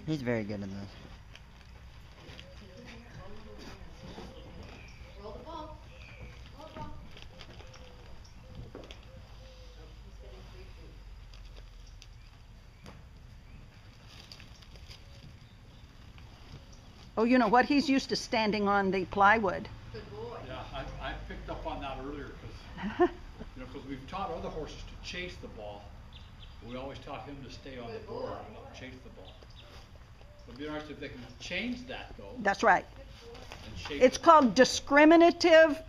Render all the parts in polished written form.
He's very good at this. Roll the ball. Roll the ball. Oh, he's getting 3 feet. Oh, you know what? He's used to standing on the plywood. Good boy. Yeah, I picked up on that earlier because, because we've taught other horses to chase the ball. We always taught him to stay on the board and not chase the ball. It'd be interesting if they can change that though. That's right. And shape It's it. called discriminative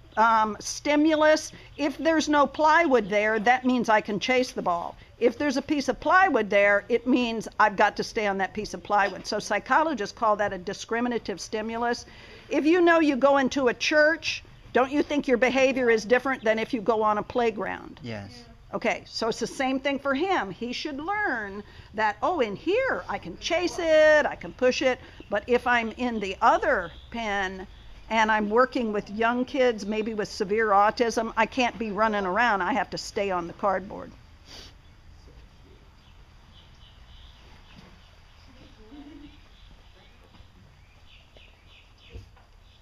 stimulus. If there's no plywood there, that means I can chase the ball. If there's a piece of plywood there, it means I've got to stay on that piece of plywood. So psychologists call that a discriminative stimulus. If you know you go into a church, don't you think your behavior is different than if you go on a playground? Yes. Okay, so it's the same thing for him. He should learn that, oh, in here I can chase it, I can push it, but if I'm in the other pen and I'm working with young kids, maybe with severe autism, I can't be running around. I have to stay on the cardboard.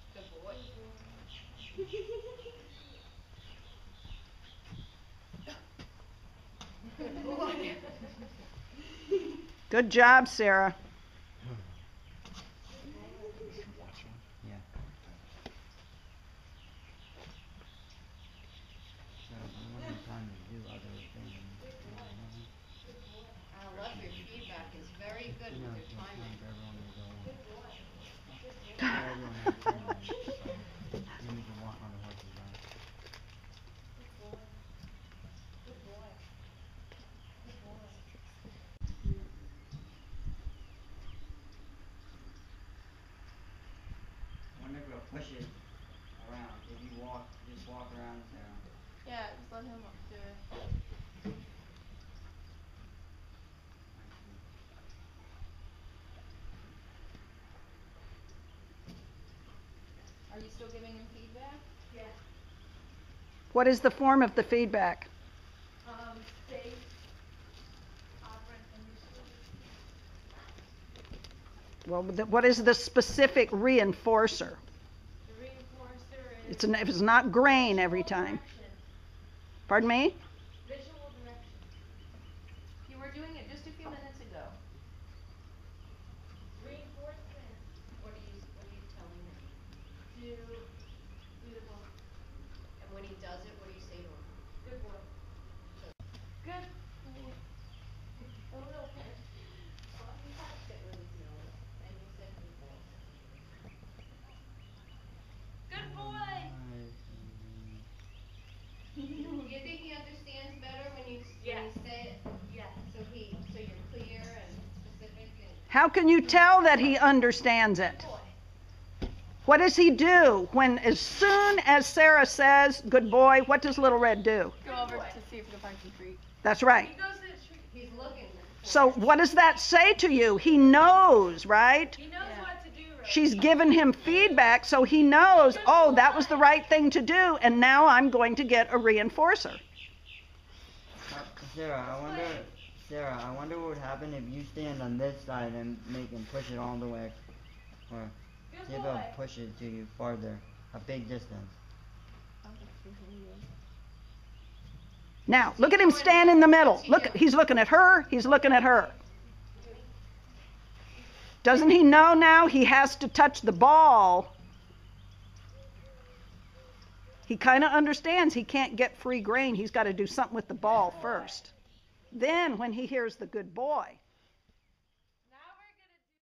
Good boy. Good boy. Good job, Sarah. Yeah. So one more time to do other things. I love your feedback. It's very good with your timing. Everyone has 10 minutes, so you need to walk on the horse's back. I wonder if we'll push it around. If you walk, just walk around the town. Yeah, just let him do it. Are you still giving him feedback? Yeah. What is the form of the feedback? Safe, operant, and Well, what is the specific reinforcer? the reinforcer is If it's not grain every time. direction. Pardon me? Visual direction. You were doing it just a few minutes ago. Reinforcement. What are you telling him? Do the ball. And when he does it, what do you say to him? Good boy. Good boy. Oh no, okay. Well, he touched it with his nose, and he said good boy. Good boy. Do you think he understands better when you Yes. say it? Yes. So you're clear and specific and How can you tell that he understands it? Good boy. What does he do when, as soon as Sarah says, good boy, what does Little Red do? Go over to see if he can find some treat. That's right. He goes to the tree. he's looking. So what does that say to you? He knows, right? He knows what to do, right? She's given him feedback, so he knows, oh, that was the right thing to do, and now I'm going to get a reinforcer. Sarah, I wonder what would happen if you stand on this side and make him push it all the way, or Good see if boy. he'll push it to you farther, a big distance. Now, look at him stand in the middle. Look, he's looking at her, he's looking at her. Doesn't he know now he has to touch the ball? He kind of understands he can't get free grain. He's got to do something with the ball first. Then, when he hears the good boy,